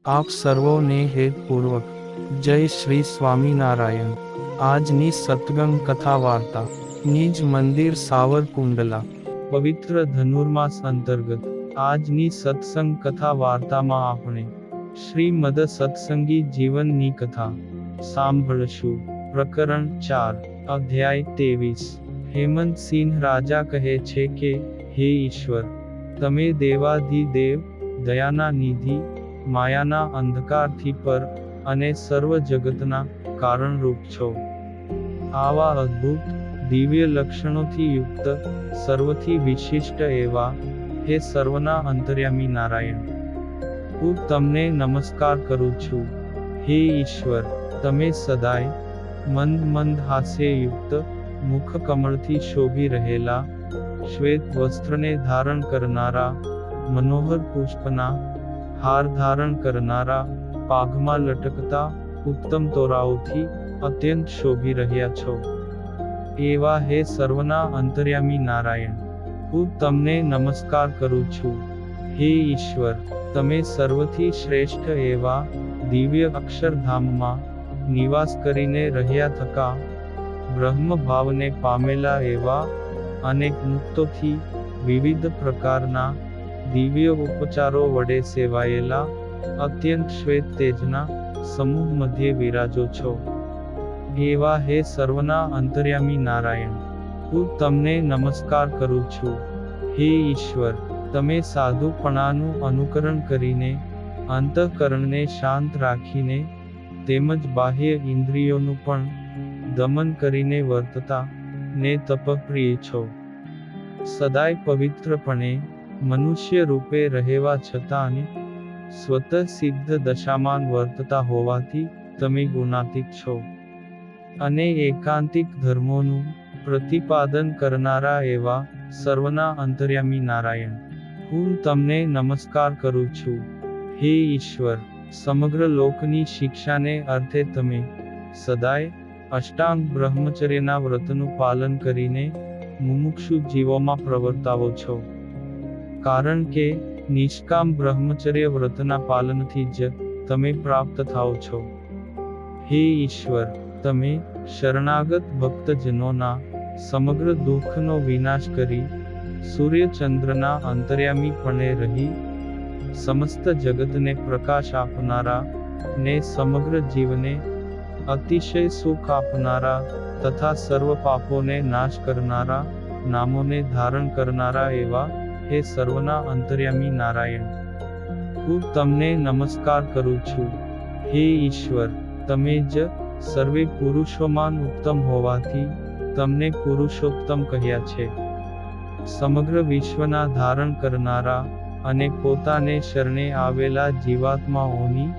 આપ સર્વોને હેતપૂર્વક જય શ્રી સ્વામિનારાયણ। આજની સત્સંગ કથા વાર્તા નિજ મંદિર સાવરકુંડલા પવિત્ર ધનુર્માસ અંતર્ગત આજની સત્સંગ કથા વાર્તામાં આપણે શ્રીમદ સત્સંગી જીવનની કથા સાંભળશું। પ્રકરણ 4 અધ્યાય 23। હેમંતસિંહ રાજા કહે છે કે, હે ઈશ્વર, તમે દેવાધિદેવ, દયાના નિધિ, માયાના અંધકારથી પર અને સર્વ જગતના કારણરૂપ છો। આવા અદ્ભુત દિવ્ય લક્ષણોથી યુક્ત સર્વથી વિશિષ્ટ એવા હે સર્વના અંતર્યામી નારાયણ, હું તમને નમસ્કાર કરું છું। હે ઈશ્વર, તમે સદાય મંદ હાસ્યયુક્ત મુખ કમળથી શોભી રહેલા, શ્વેત વસ્ત્રને ધારણ કરનારા, મનોહર પુષ્પના હાર ધારણ કરનારા, પાઘમાં લટકતા ઉત્તમ તોરાઓથી અત્યંત શોભી રહ્યા છો। એવા હે સર્વના અંતર્યામી નારાયણ, હું તમને નમસ્કાર કરું છું। હે ઈશ્વર, તમે સર્વથી શ્રેષ્ઠ એવા દિવ્ય અક્ષરધામમાં નિવાસ કરીને રહ્યા થકા બ્રહ્મ ભાવને પામેલા એવા અનેક મુક્તોથી વિવિધ પ્રકારના દિવ્ય ઉપચારો વડે સેવાયેલા અત્યંત શ્વેત તેજના સમૂહ મધ્યે વિરાજો છો। એવા હે સર્વના અંતર્યામી નારાયણ, હું તમને નમસ્કાર કરું છું। હે ઈશ્વર, તમે સાધુપણાનું અનુકરણ કરીને, અંતઃકરણને શાંત રાખીને, તેમજ બાહ્ય ઇન્દ્રિયોનું પણ દમન કરીને વર્તતા ને તપપ્રિય છો। સદાય પવિત્રપણે મનુષ્ય રૂપે રહેવા છતાં અને સ્વતઃ સિદ્ધ દશામાન વર્તતા હોવાથી તમે ગુણાતીત છો। અને એકાંતિક ધર્મોનું પ્રતિપાદન કરનારા એવા સર્વના અંતર્યામી નારાયણ, હું તમને નમસ્કાર કરું છું। હે ઈશ્વર, સમગ્ર લોકની શિક્ષાને અર્થે તમે સદાય અષ્ટાંગ બ્રહ્મચર્યના વ્રતનું પાલન કરીને મુમુક્ષુ જીવોમાં પ્રવર્તાવો છો। કારણ કે નિષ્કામ બ્રહ્મચર્ય વ્રતના પાલનથી જ તમે પ્રાપ્ત થાઓ છો। હે ઈશ્વર, તમે શરણાગત ભક્તજનોના સમગ્ર દુઃખનો વિનાશ કરી, સૂર્યચંદ્રના અંતર્યામીપણે રહી, સમસ્ત જગતને પ્રકાશ આપનારા ને સમગ્ર જીવને અતિશય સુખ આપનારા તથા સર્વ પાપોને નાશ કરનારા નામોને ધારણ કરનારા એવા હે સર્વના અંતર્યામી નારાયણ, હું તમને નમસ્કાર કરું છું। હે ઈશ્વર, તમે જ સર્વે પુરુષોમાં ઉત્તમ હોવાથી તમને પુરુષોત્તમ કહ્યા છે। સમગ્ર વિશ્વના ધારણ કરનારા અને પોતાને શરણે આવેલા જીવાત્માઓની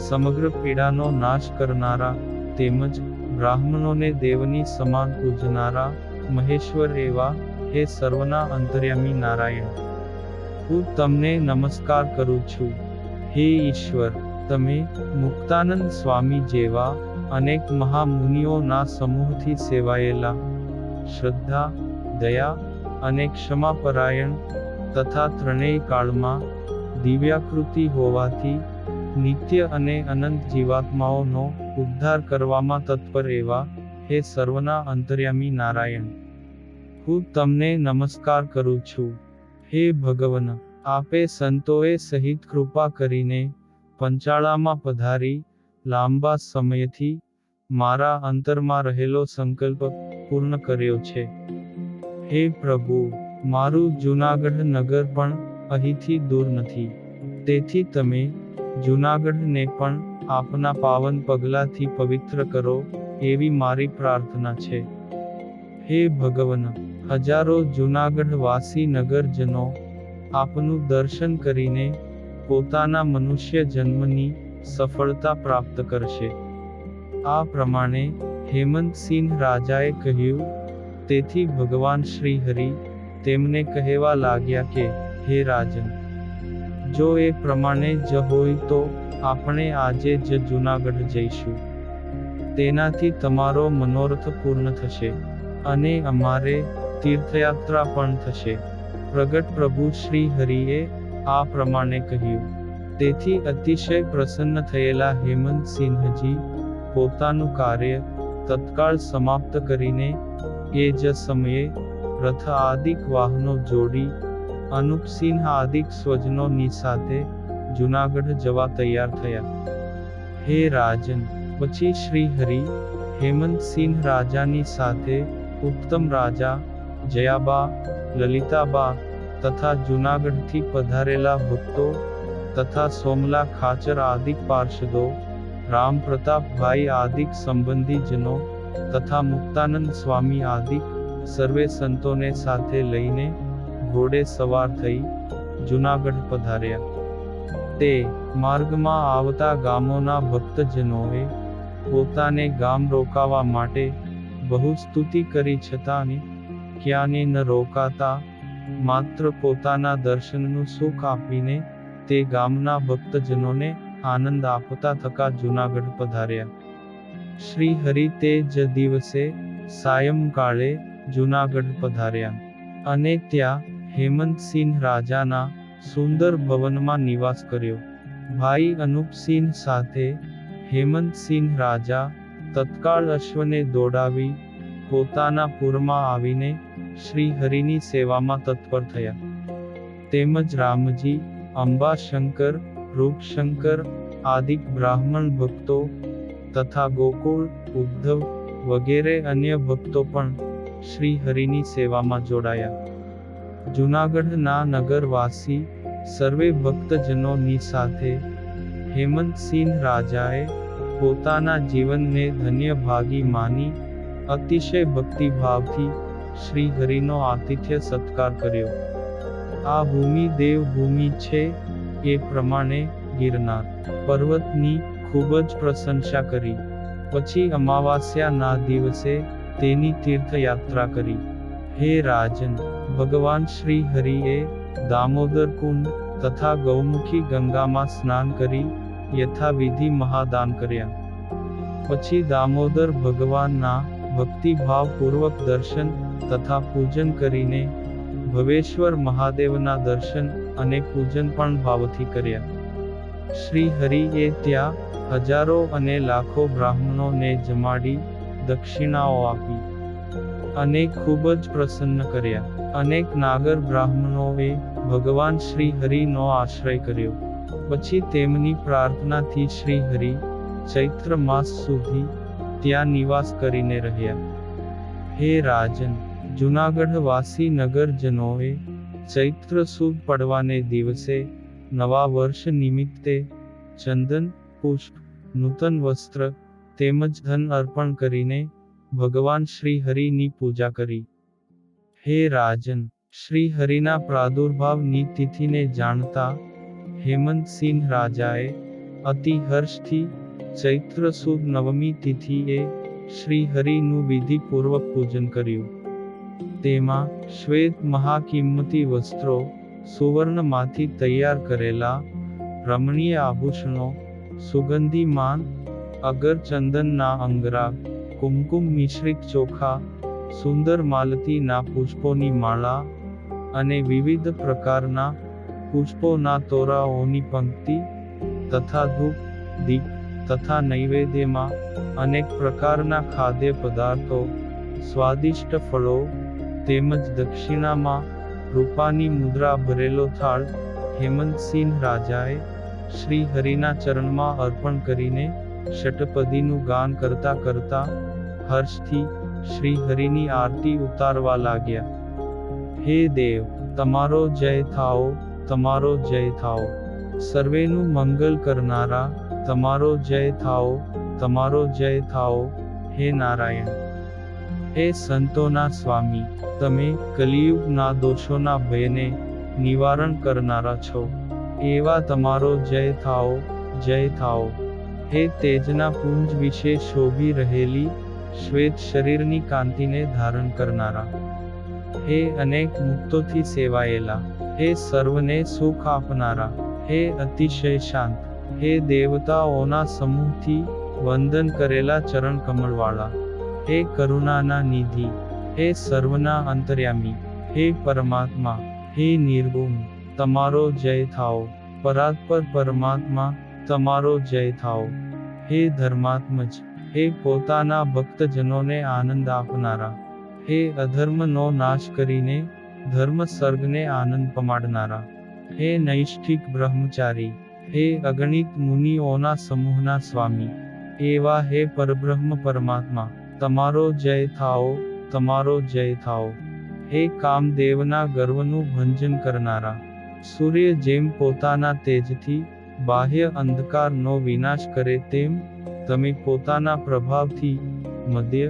સમગ્ર પીડાનો નાશ કરનારા, તેમજ બ્રાહ્મણોને દેવની સમાન પૂજનારા મહેશ્વર એવા હે સર્વના અંતર્યામી નારાયણ, હું તમને નમસ્કાર કરું છું। હે ઈશ્વર, તમે મુક્તાનંદ સ્વામી જેવા અનેક મહામુનિઓના સમૂહથી સેવાયેલા, શ્રદ્ધા, દયા અને ક્ષમાપરાયણ તથા ત્રણેય કાળમાં દિવ્યાકૃતિ હોવાથી નિત્ય અને અનંત જીવાત્માઓનો ઉદ્ધાર કરવામાં તત્પર એવા હે સર્વના અંતર્યામી નારાયણ, હું તમને નમસ્કાર કરું છું। હે ભગવન, આપે સંતોએ સહિત કૃપા કરીને પંચાળામાં પધારી લાંબા સમયથી મારા અંતરમાં રહેલો સંકલ્પ પૂર્ણ કર્યો છે। હે પ્રભુ, મારું જૂનાગઢ નગર પણ અહીંથી દૂર નથી, તેથી તમે જૂનાગઢને પણ આપના પાવન પગલાથી પવિત્ર કરો એવી મારી પ્રાર્થના છે। હે ભગવન, હજારો જૂનાગઢવાસી નગરજનો આપનું દર્શન કરીને પોતાના મનુષ્ય જન્મની સફળતા પ્રાપ્ત કરશે। આ પ્રમાણે હેમંતસિંહ રાજાએ કહ્યું। તેથી ભગવાન શ્રી હરિ તેમને કહેવા લાગ્યા કે, હે રાજન, જો એ પ્રમાણે જ હોય તો આપણે આજે જ જૂનાગઢ જઈશું। તેનાથી તમારો મનોરથ પૂર્ણ થશે અને અમારે તીર્થયાત્રા પણ થશે। પ્રગટ પ્રભુ શ્રી હરિએ આ પ્રમાણે કહ્યું। તેથી અતિશય પ્રસન્ન થયેલા હેમંતસિંહજી પોતાનું કાર્ય તત્કાળ સમાપ્ત કરીને એ જ સમયે રથ આદિક વાહનો જોડી અનુપસિંહ આદિક સ્વજનોની સાથે જૂનાગઢ જવા તૈયાર થયા. હે રાજન, પછી શ્રી હરિ હેમંતસિંહ રાજાની સાથે ઉત્તમ રાજા, જયાબા, લલિતાબા તથા જૂનાગઢથી પધારેલા ભક્તો તથા સોમલા ખાચર આદિક પાર્ષદો, રામ પ્રતાપભાઈ આદિક સંબંધીજનો તથા મુક્તાનંદ સ્વામી આદિક સર્વે સંતોને સાથે લઈને ઘોડે સવાર થઈ જૂનાગઢ પધાર્યા. તે માર્ગમાં આવતા ગામોના ભક્તજનોએ પોતાને ગામ રોકાવા માટે બહુ સ્તુતિ કરી છતાં ક્યાંને ન રોકાતા માત્ર પોતાના દર્શનનું સુખ આપીને તે ગામના ભક્તજનોને આનંદ આપતા થકા જૂનાગઢ પધાર્યા. શ્રી હરિ તે જ દિવસે સાયંકાળે જૂનાગઢ પધાર્યા અને ત્યાં હેમંતસિંહ રાજાના સુંદર ભવનમાં નિવાસ કર્યો. ભાઈ અનુપસિંહ સાથે હેમંતસિંહ રાજા તત્કાળ અશ્વને દોડાવી પોતાના પુરમાં આવીને શ્રી હરિની સેવામાં તત્પર થયા. તેમજ રામજી, અંબાશંકર, રૂપશંકર આદિક બ્રાહ્મણ ભક્તો તથા ગોકુળ, ઉદ્ધવ વગેરે અન્ય ભક્તો પણ શ્રી હરિની સેવામાં જોડાયા. જૂનાગઢના નગરવાસી સર્વે ભક્તજનોની સાથે હેમંતસિંહ રાજાએ પોતાના જીવનને ધન્ય ભાગી માની અતિશય ભક્તિભાવથી શ્રી હરિનો આતિથ્ય સત્કાર કર્યો. આ ભૂમિ દેવભૂમિ છે એ પ્રમાણે ગિરનાર પર્વતની ખૂબ જ પ્રશંસા કરી. પછી અમાવાસ્યાના દિવસે તેની તીર્થયાત્રા કરી. હે રાજન, ભગવાન શ્રી હરિએ દામોદર કુંડ તથા ગૌમુખી ગંગામાં સ્નાન કરી યથાવિધિ મહાદાન કર્યા. પછી દામોદર ભગવાનના ભક્તિભાવપૂર્વક દર્શન તથા પૂજન કરીને ભવેશ્વર મહાદેવના દર્શન અને પૂજન પણ ભાવથી કર્યા. શ્રી હરિએ ત્યાં હજારો અને લાખો બ્રાહ્મણોને જમાડી દક્ષિણાઓ આપી અને ખૂબ જ પ્રસન્ન કર્યા. અનેક નાગર બ્રાહ્મણોએ ભગવાન શ્રી હરિનો આશ્રય કર્યો. પછી તેમની પ્રાર્થનાથી શ્રી હરિ ચૈત્ર માસ સુધી ત્યાં નિવાસ કરીને રહ્યા. હે રાજન, જૂનાગઢ વાસી નગરજનોએ ચૈત્ર સુદ પડવાને દિવસે નવા વર્ષ નિમિત્તે ચંદન, પુષ્પ, નૂતન વસ્ત્ર તેમજ ધન અર્પણ કરીને ભગવાન શ્રી હરિની પૂજા કરી. હે રાજન, શ્રી હરિના પ્રાદુર્ભાવની તિથિને જાણતા હેમંતસિંહ રાજાએ અતિ હર્ષથી ચૈત્ર સુદ નવમી તિથિએ શ્રી હરિનું વિધિપૂર્વક પૂજન કર્યું. તેમાં શ્વેત મહાકિંમતી વસ્ત્રો, સુવર્ણમાંથી તૈયાર કરેલા રમણીય આભૂષણો, સુગંધીમાન અગર ચંદનના અંગરાગ, કુમકુમ મિશ્રિત ચોખા, સુંદર માલતીના પુષ્પોની માળા અને વિવિધ પ્રકારના પુષ્પોના તોરાઓની પંક્તિ તથા ધૂપ, દીપ તથા નૈવેદ્યમાં અનેક પ્રકારના ખાદ્ય પદાર્થો, સ્વાદિષ્ટ ફળો તેમજ દક્ષિણામાં રૂપાની મુદ્રા ભરેલો થાળ હેમંતસિંહ રાજાએ શ્રી હરિના ચરણમાં અર્પણ કરીને ષટપદીનું ગાન કરતા કરતા હર્ષથી શ્રી હરિની આરતી ઉતારવા લાગ્યા. હે દેવ, તમારો જય થાઓ, તમારો જય થાઓ. સર્વેનું મંગલ કરનારા, તમારો જય થાઓ, તમારો જય થાઓ. હે નારાયણ, હે સંતોના સ્વામી, તમે કલિયુગના દોષોના ભયને નિવારણ કરનારા છો. એવા તમારો જય થાઓ, જય થાઓ. હે તેજના પુંજ વિશે શોભી રહેલી શ્વેત શરીરની કાંતિને ધારણ કરનારા, હે અનેક મુક્તોથી સેવાયેલા, હે સર્વને સુખ આપનારા, હે અતિશય શાંત, હે દેવતાઓના સમૂહથી વંદન કરેલા ચરણ કમળવાળા, હે કરુણાના નિધિ, હે સર્વના અંતર્યામી, હે પરમાત્મા, હે નિર્ગુણ, તમારો જય થાઓ. પરાત્પર પરમાત્મા, તમારો જય થાઓ. હે ધર્માત્મજ, હે પોતાના ભક્તજનોને આનંદ આપનારા, હે અધર્મનો નાશ કરીને ધર્મ સર્ગને આનંદ પમાડનારા, હે નૈષ્ઠિક બ્રહ્મચારી, હે અગણિત મુનિઓના સમૂહના સ્વામી, એવા હે પરબ્રહ્મ પરમાત્મા, તમારો જય થાઓ, તમારો જય થાઓ. હે કામદેવના ગર્વનું ભંજન કરનારા, સૂર્ય જેમ પોતાના તેજથી બાહ્ય અંધકારનો વિનાશ કરે તેમ તમે પોતાના પ્રભાવથી મદ્ય,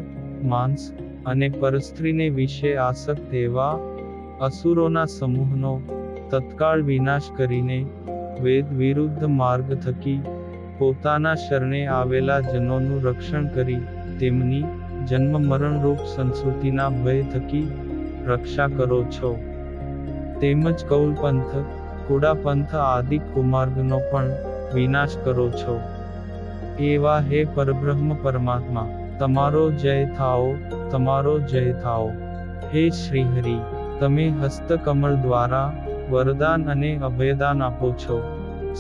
માંસ અને પરસ્ત્રીને વિશે આસક્ત એવા અસુરોના સમૂહનો તત્કાળ વિનાશ કરીને વેદ વિરુદ્ધ માર્ગ થકી પોતાના શરણે આવેલા જનોનું રક્ષણ કરી તેમની જન્મ મરણરૂપ સંસ્કૃતિના ભય થકી રક્ષા કરો છો. તેમજ કૌલ પંથ, કુડા પંથ આદિ કુમાર્ગનો પણ વિનાશ કરો છો. એવા હે પરબ્રહ્મ પરમાત્મા, તમારો જય થાઓ, તમારો જય થાઓ. હે શ્રીહરિ, તમે હસ્તકમળ દ્વારા વરદાન અને અભયદાન આપો છો.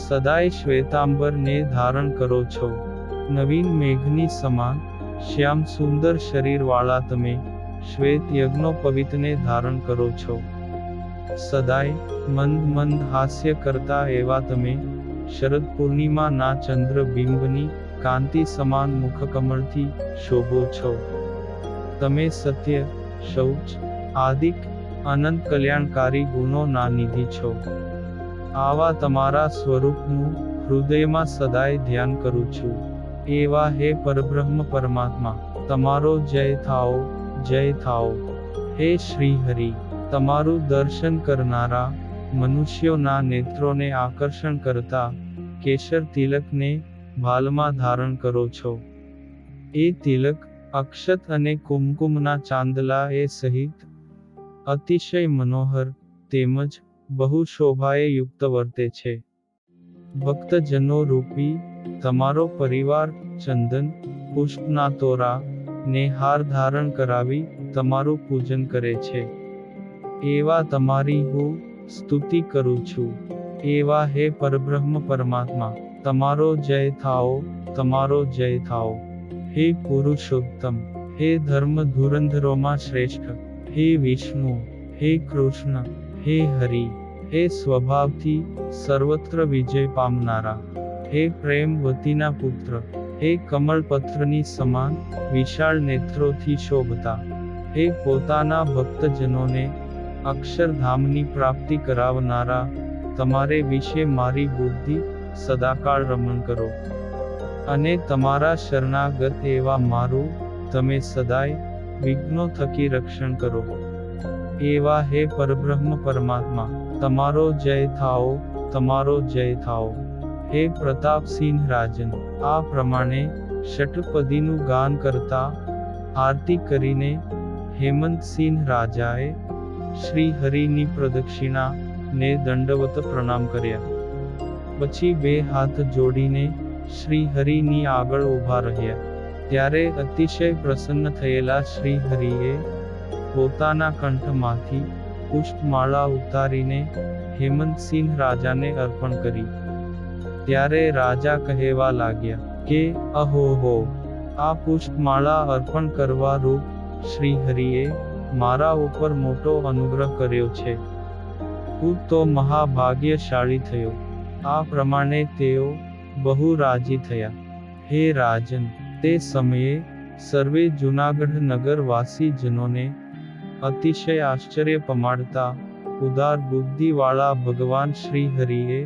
સદાય શ્વેતાંબરને ધારણ કરો છો. નવીન મેઘની સમાન શ્યામ સુંદર શરીરવાળા તમે શ્વેત યજ્ઞોપવિતને ધારણ કરો છો. સદાય મંદ મંદ હાસ્ય કરતા એવા તમે શરદ પૂર્ણિમાના ચંદ્ર બિંબની કાંતિ સમાન મુખકમળથી શોભો છો. તમે સત્ય, શૌચ, આદિક અનંત કલ્યાણકારી ગુણોના નિધિ છો. આવા તમારા સ્વરૂપનું હૃદયમાં સદાય ધ્યાન કરું છું. એવા હે પરબ્રહ્મ પરમાત્મા, તમારો જય થાઓ, જય થાઓ. હે શ્રીહરિ, તમારું દર્શન કરનારા મનુષ્યોના નેત્રોને આકર્ષણ કરતા કેસર તિલકને ભાલમાં ધારણ કરો છો. એ તિલક અક્ષત અને કુમકુમના ચાંદલા એ સહિત અતિશય મનોહર તેમજ બહુ શોભાએ યુક્ત વર્તે છે. ભક્તજનો રૂપી તમારો પરિવાર ચંદન, પુષ્પના તોરા ને હાર ધારણ કરાવી તમારું પૂજન કરે છે. એવા તમારી હું સ્તુતિ કરું છું. એવા હે પરબ્રહ્મ પરમાત્મા, તમારો જય થાઓ, તમારો જય થાઓ. હે પુરુષોત્તમ, હે ધર્મ ધુરંધરોમાં શ્રેષ્ઠ, હે વિષ્ણુ, હે કૃષ્ણ, હે હરિ, હે સ્વભાવથી સર્વત્ર વિજય પામનારા, હે પ્રેમવતીના પુત્ર, હે કમળપત્રની સમાન વિશાળ નેત્રોથી શોભતા, હે પોતાના ભક્તજનોને અક્ષરધામની પ્રાપ્તિ કરાવનારા, તમારે વિશે મારી બુદ્ધિ સદાકાળ રમણ કરો. અને તમારા શરણાગત એવા મારું તમે સદાય વિઘ્નો થકી રક્ષણ કરો. એવા હે પરબ્રહ્મ પરમાત્મા, તમારો જય થાઓ, તમારો જય થાઓ. હે પ્રતાપસિંહ રાજન, આ પ્રમાણે ષટપદીનું ગાન કરતા આરતી કરીને હેમંતસિંહ રાજાએ શ્રી હરિની પ્રદક્ષિણા ને દંડવત પ્રણામ કર્યા. પછી બે હાથ જોડીને શ્રી હરિની આગળ ઊભા રહ્યા. ત્યારે અતિશય પ્રસન્ન થયેલા શ્રી હરિએ પોતાના કંઠમાંથી પુષ્પમાળા ઉતારીને હેમંતસિંહ રાજાને અર્પણ કરી. ત્યારે રાજા કહેવા લાગ્યા કે અહોહો, આ પુષ્પમાળા અર્પણ કરવા રૂપ શ્રી હરિએ મારા ઉપર મોટો અનુગ્રહ કર્યો છે. હું તો મહાભાગ્યશાળી થયો. આ પ્રમાણે તેઓ બહુ રાજી થયા. હે રાજન, તે સમયે સર્વે જૂનાગઢ નગર વાસી જનોને અતિશય આશ્ચર્ય પમાડતા ઉદાર બુદ્ધિવાળા ભગવાન શ્રી હરિએ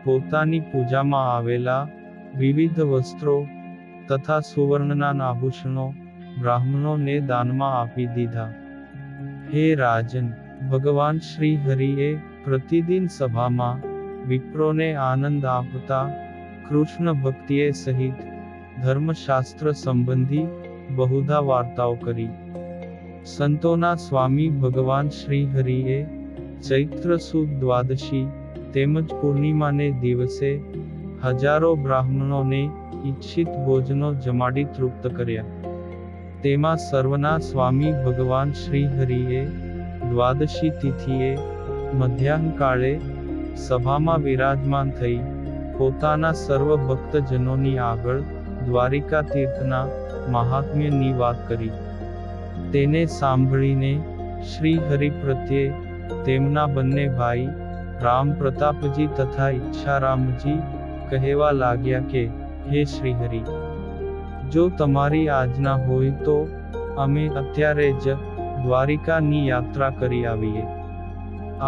પોતાની પૂજામાં આવેલા વિવિધ વસ્ત્રો તથા સુવર્ણના આભૂષણો બ્રાહ્મણોને દાનમાં આપી દીધા. હે રાજન, ભગવાન શ્રી હરિએ પ્રતિદિન સભામાં વિપ્રોને આનંદ આપતા કૃષ્ણ ભક્તિએ સહિત ધર્મશાસ્ત્ર સંબંધી બહુધા વાર્તાઓ કરી. સંતોના સ્વામી ભગવાન શ્રી હરિએ ચૈત્ર સુદ દ્વાદશી તેમજ પૂર્ણિમાને દિવસે હજારો બ્રાહ્મણોને ઈચ્છિત ભોજનો જમાડી તૃપ્ત કર્યા. તેમાં સર્વના સ્વામી ભગવાન શ્રી હરિએ દ્વાદશી તિથિએ મધ્યાહન કાળે સભામાં વિરાજમાન થઈ પોતાના સર્વ ભક્તજનોની આગળ દ્વારિકા તીર્થના મહાત્મ્યની વાત કરી. તેને સાંભળીને શ્રી હરિ પ્રત્યે તેમના બંને ભાઈ રામ પ્રતાપજી તથા ઈચ્છારામજી કહેવા લાગ્યા કે, હે શ્રી હરિ, જો તમારી આજ્ઞા હોય તો અમે અત્યારે જ દ્વારિકાની યાત્રા કરી આવીએ.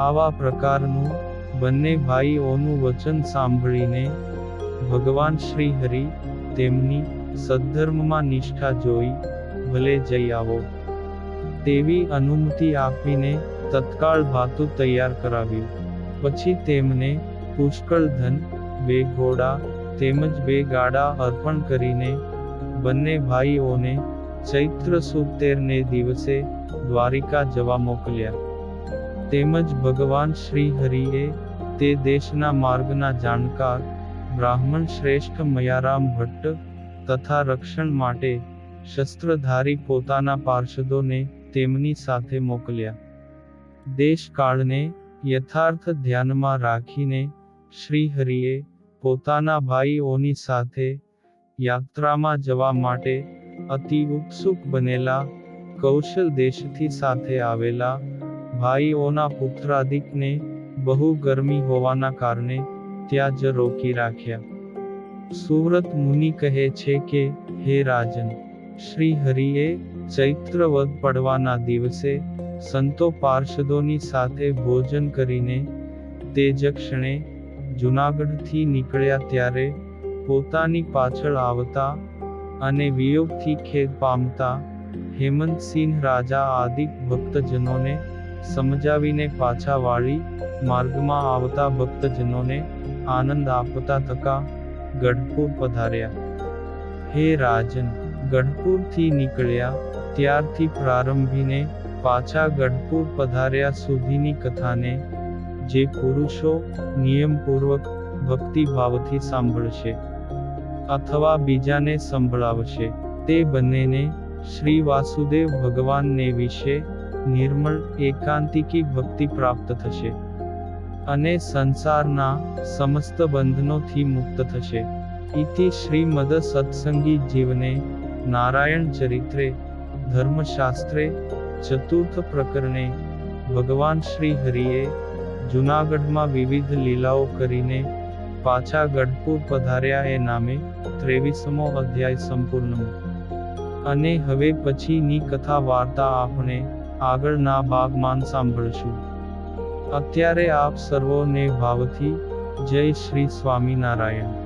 આવા પ્રકારનું બંને ભાઈઓનું વચન સાંભળીને ભગવાન શ્રી હરિ તેમની સદ્ધર્મમાં નિષ્ઠા જોઈ ભલે જઈ આવો તેવી અનુમતિ આપીને તત્કાળ ભાતું તૈયાર કરાવ્યું. પછી તેમને પુષ્કળ ધન, 2 ઘોડા તેમજ 2 ગાડા અર્પણ કરીને બંને ભાઈઓને ચૈત્ર સુદ 13ને દિવસે દ્વારિકા જવા મોકલ્યા. તેમજ ભગવાન શ્રી હરિએ તે દેશના માર્ગના જાણકાર બ્રાહ્મણ શ્રેષ્ઠ મયારામ ભટ્ટ તથા રક્ષણ માટે શસ્ત્રધારી પોતાના પાર્ષદોને તેમની સાથે મોકલ્યા. દેશકાળને યથાર્થ ધ્યાનમાં રાખીને શ્રી હરિએ પોતાના ભાઈઓની સાથે યાત્રામાં જવા માટે અતિ ઉત્સુક બનેલા કૌશલ દેશથી સાથે આવેલા ભાઈઓના પુત્રાદિકને બહુ ગરમી હોવાના કારણે ત્યાં જ રોકી રાખ્યા. સુવ્રત મુનિ કહે છે કે, હે રાજન, શ્રી હરિએ ચૈત્ર વદ પડવાના દિવસે સંતો પાર્ષદોની સાથે ભોજન કરીને તે જ ક્ષણે જૂનાગઢથી નીકળ્યા ત્યારે પોતાની પાછળ આવતા અને વિયોગથી ખેદ પામતા હેમંતસિંહ રાજા આદિ ભક્તજનોને સમજાવીને પાછા વાળી માર્ગમાં આવતા ભક્તજનોને આનંદ આપતા થકા ગઢપુર પધાર્યા. હે રાજન, ગઢપુરથી નીકળ્યા ત્યારથી પ્રારંભીને પાછા ગઢપુર પધાર્યા સુધીની કથાને જે પુરુષો નિયમપૂર્વક ભક્તિભાવથી સાંભળશે અથવા બીજાને સંભળાવશે તે બંનેને શ્રી વાસુદેવ ભગવાનને વિશે નિર્મળ એકાંતિકી ભક્તિ પ્રાપ્ત થશે અને સંસારના સમસ્ત બંધનોથી મુક્ત થશે. ઇતિ શ્રીમદ સત્સંગી જીવને નારાયણ ચરિત્રે ધર્મશાસ્ત્રે ચતુર્થ પ્રકરણે ભગવાન શ્રી હરિએ જૂનાગઢમાં વિવિધ લીલાઓ કરીને પાછા ગઢપુર પધાર્યા એ નામે 23મો અધ્યાય સંપૂર્ણ. અને હવે પછીની કથા વાર્તા આપણે આગળના ભાગમાં સાંભળશું. અત્યારે આપ સર્વોને ભાવથી જય શ્રી સ્વામિનારાયણ.